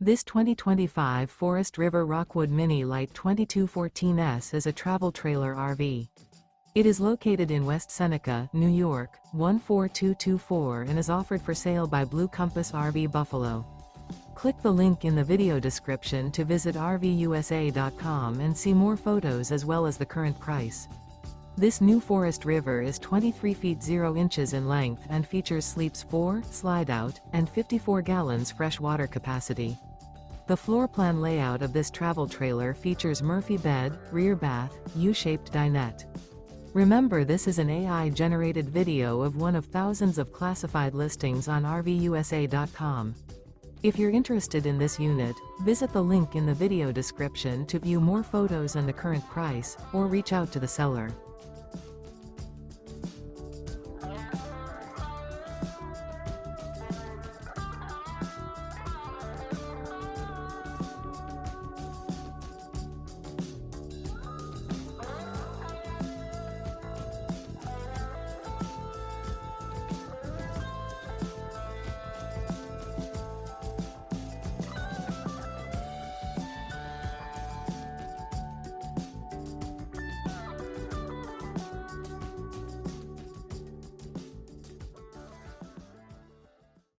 This 2025 Forest River Rockwood Mini Lite 2214S is a travel trailer RV. It is located in West Seneca, New York, 14224 and is offered for sale by Blue Compass RV Buffalo. Click the link in the video description to visit RVUSA.com and see more photos as well as the current price. This new Forest River is 23 feet 0 inches in length and features sleeps 4, slide-out, and 54 gallons fresh water capacity. The floor plan layout of this travel trailer features Murphy bed, rear bath, U-shaped dinette. Remember, this is an AI-generated video of one of thousands of classified listings on RVUSA.com. If you're interested in this unit, visit the link in the video description to view more photos and the current price, or reach out to the seller.